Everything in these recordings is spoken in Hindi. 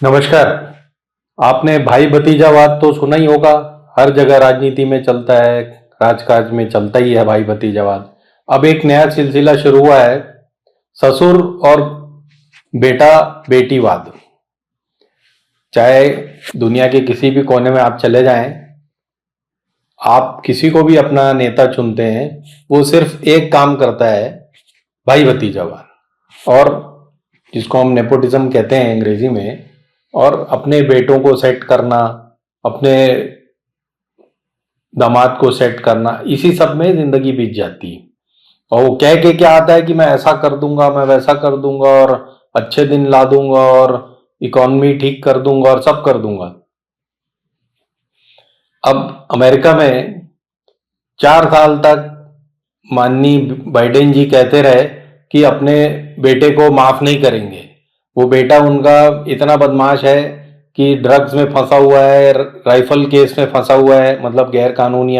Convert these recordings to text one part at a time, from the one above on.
नमस्कार। आपने भाई भतीजावाद तो सुना ही होगा। हर जगह राजनीति में चलता है, राजकाज में चलता ही है भाई भतीजावाद। अब एक नया सिलसिला शुरू हुआ है, ससुर और बेटा बेटीवाद। चाहे दुनिया के किसी भी कोने में आप चले जाएं, आप किसी को भी अपना नेता चुनते हैं, वो सिर्फ एक काम करता है, भाई भतीजावाद, और जिसको हम नेपोटिज्म कहते हैं अंग्रेजी में। और अपने बेटों को सेट करना, अपने दामाद को सेट करना, इसी सब में जिंदगी बीत जाती है। और वो कह के क्या आता है कि मैं ऐसा कर दूंगा, मैं वैसा कर दूंगा, और अच्छे दिन ला दूंगा, और इकोनॉमी ठीक कर दूंगा, और सब कर दूंगा। अब अमेरिका में 4 साल तक माननीय बाइडेन जी कहते रहे कि अपने बेटे को माफ नहीं करेंगे। वो बेटा उनका इतना बदमाश है कि ड्रग्स में फंसा हुआ है, राइफल केस में फंसा हुआ है, मतलब गैर कानूनी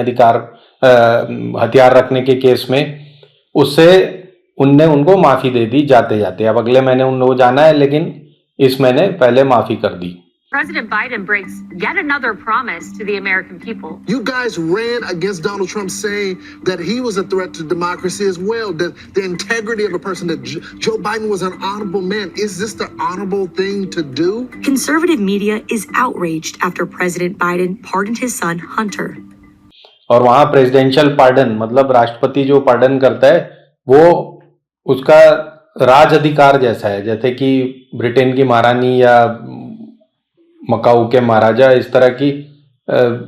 हथियार रखने के केस में। उससे उनने उनको माफी दे दी जाते जाते। अब अगले महीने उनको जाना है, लेकिन इस महीने पहले माफी कर दी। President Biden breaks yet another promise to the American people. You guys ran against Donald Trump saying that he was a threat to democracy as well, that the integrity of a person, that Joe Biden was an honorable man. Is this the honorable thing to do? Conservative media is outraged after President Biden pardoned his son, Hunter. और वहां प्रेसिडेंशियल पार्डन, मतलब राष्ट्रपति जो पार्डन करता है, वो उसका राज अधिकार जैसा है, जैसे कि ब्रिटेन की महारानी या मकाऊ के महाराजा, इस तरह की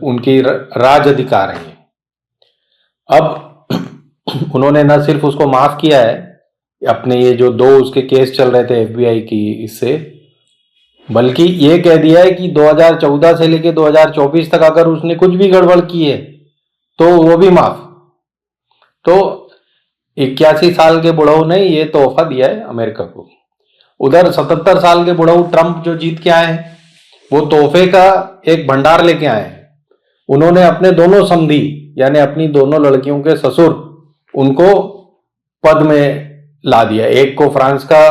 उनकी राज अधिकार है। अब उन्होंने न सिर्फ उसको माफ किया है, अपने ये जो 2 उसके केस चल रहे थे FBI की, इससे, बल्कि ये कह दिया है कि 2014 से लेकर 2024 तक अगर उसने कुछ भी गड़बड़ की है तो वो भी माफ। तो 81 साल के बुढ़ऊ ने ये तोहफा दिया है अमेरिका को। उधर 77 साल के बुढ़ऊ ट्रंप जो जीत के आए हैं, वो तोहफे का एक भंडार लेके आए हैं। उन्होंने अपने दोनों समधी, यानी अपनी दोनों लड़कियों के ससुर, उनको पद में ला दिया। एक को फ्रांस का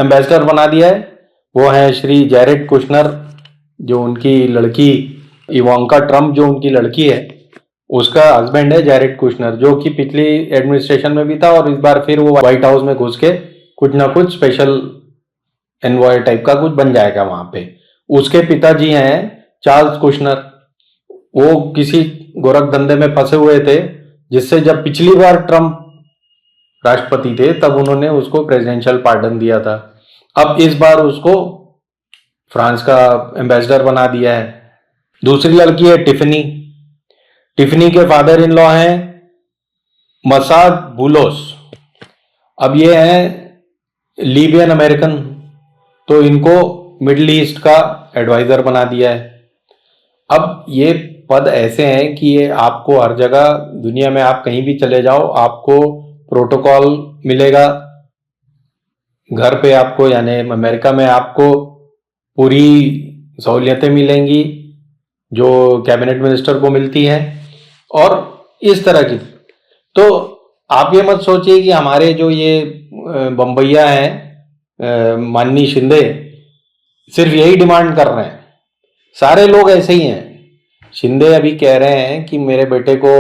एम्बेसडर बना दिया है, वो है श्री जैरेड कुशनर, जो उनकी लड़की इवांका ट्रंप, जो उनकी लड़की है, उसका हस्बैंड है जैरेड कुशनर, जो कि पिछली एडमिनिस्ट्रेशन में भी था, और इस बार फिर वो व्हाइट हाउस में घुस के कुछ ना कुछ स्पेशल एनवॉय टाइप का कुछ बन जाएगा वहां पे। उसके पिताजी हैं चार्ल्स कुशनर, वो किसी गोरख धंधे में फंसे हुए थे, जिससे जब पिछली बार ट्रंप राष्ट्रपति थे तब उन्होंने उसको प्रेसिडेंशियल पार्डन दिया था। अब इस बार उसको फ्रांस का एम्बेसडर बना दिया है। दूसरी लड़की है टिफनी। टिफनी के फादर इन लॉ हैं मसाद बुलोस। अब ये हैं लीबियन अमेरिकन, तो इनको मिडिल ईस्ट का एडवाइजर बना दिया है। अब ये पद ऐसे हैं कि ये आपको हर जगह दुनिया में, आप कहीं भी चले जाओ, आपको प्रोटोकॉल मिलेगा घर पे आपको, यानी अमेरिका में आपको पूरी सहूलियतें मिलेंगी जो कैबिनेट मिनिस्टर को मिलती हैं, और इस तरह की। तो आप ये मत सोचिए कि हमारे जो ये बम्बैया हैं, माननीय शिंदे, सिर्फ यही डिमांड कर रहे हैं। सारे लोग ऐसे ही हैं। शिंदे अभी कह रहे हैं कि मेरे बेटे को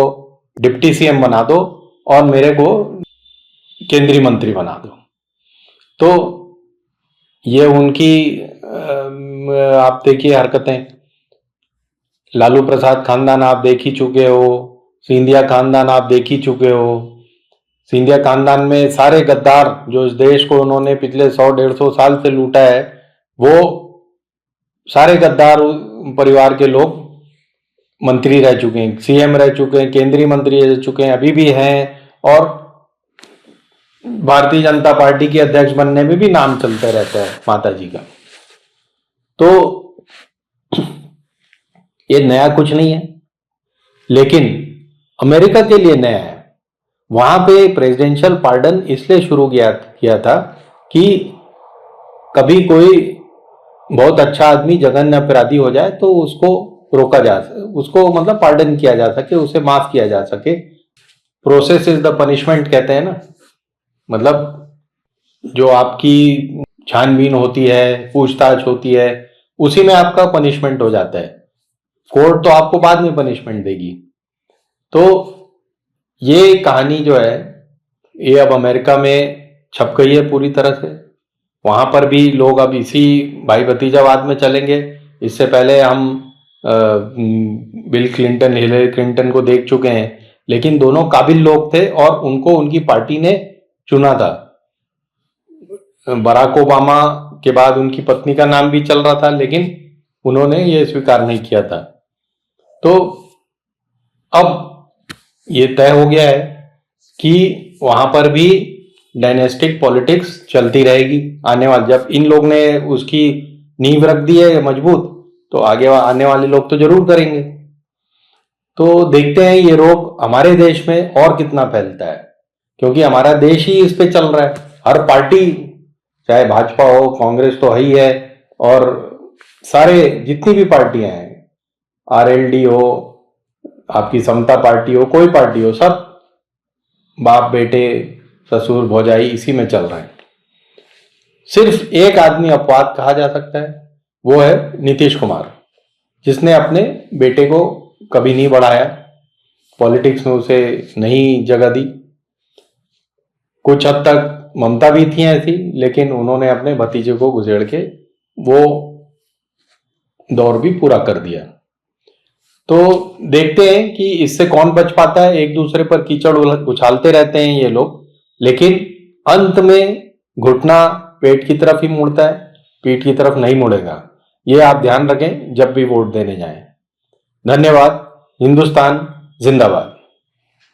डिप्टी CM बना दो और मेरे को केंद्रीय मंत्री बना दो। तो ये उनकी आप देखिए हरकतें। लालू प्रसाद खानदान आप देख ही चुके हो, सिंधिया खानदान आप देख ही चुके हो। सिंधिया खानदान में सारे गद्दार जो इस देश को उन्होंने पिछले 100-150 साल से लूटा है, वो सारे गद्दार परिवार के लोग मंत्री रह चुके हैं, CM रह चुके हैं, केंद्रीय मंत्री रह चुके हैं, अभी भी हैं, और भारतीय जनता पार्टी के अध्यक्ष बनने में भी नाम चलता रहता है माता जी का। तो ये नया कुछ नहीं है, लेकिन अमेरिका के लिए नया है। वहां पे प्रेसिडेंशियल पार्डन इसलिए शुरू किया था कि कभी कोई बहुत अच्छा आदमी जघन्य अपराधी हो जाए तो उसको रोका जा सके, उसको मतलब पार्डन किया जा सके, उसे माफ किया जा सके। प्रोसेस इज द पनिशमेंट कहते हैं ना, मतलब जो आपकी छानबीन होती है, पूछताछ होती है, उसी में आपका पनिशमेंट हो जाता है। कोर्ट तो आपको बाद में पनिशमेंट देगी। तो ये कहानी जो है ये अब अमेरिका में छप गई है पूरी तरह से। वहां पर भी लोग अब इसी भाई भतीजावाद में चलेंगे। इससे पहले हम बिल क्लिंटन, हिलरी क्लिंटन को देख चुके हैं, लेकिन दोनों काबिल लोग थे और उनको उनकी पार्टी ने चुना था। बराक ओबामा के बाद उनकी पत्नी का नाम भी चल रहा था, लेकिन उन्होंने ये स्वीकार नहीं किया था। तो अब ये तय हो गया है कि वहां पर भी डायनेस्टिक पॉलिटिक्स चलती रहेगी आने वाले। जब इन लोग ने उसकी नींव रख दी है मजबूत, तो आगे आने वाले लोग तो जरूर करेंगे। तो देखते हैं ये रोग हमारे देश में और कितना फैलता है, क्योंकि हमारा देश ही इस पे चल रहा है। हर पार्टी, चाहे भाजपा हो, कांग्रेस तो है ही है, और सारे जितनी भी पार्टियां हैं, आरएलडी हो, आपकी समता पार्टी हो, कोई पार्टी हो, सब बाप बेटे, ससुर भौजाई इसी में चल रहे हैं। सिर्फ एक आदमी अपवाद कहा जा सकता है, वो है नीतीश कुमार, जिसने अपने बेटे को कभी नहीं बढ़ाया, पॉलिटिक्स में उसे नहीं जगह दी। कुछ हद तक ममता भी थी ऐसी, लेकिन उन्होंने अपने भतीजे को घुसेड़ के वो दौर भी पूरा कर दिया। तो देखते हैं कि इससे कौन बच पाता है। एक दूसरे पर कीचड़ उछालते रहते हैं ये लोग, लेकिन अंत में घुटना पेट की तरफ ही मुड़ता है, पीठ की तरफ नहीं मुड़ेगा। ये आप ध्यान रखें जब भी वोट देने जाएं। धन्यवाद। हिंदुस्तान जिंदाबाद।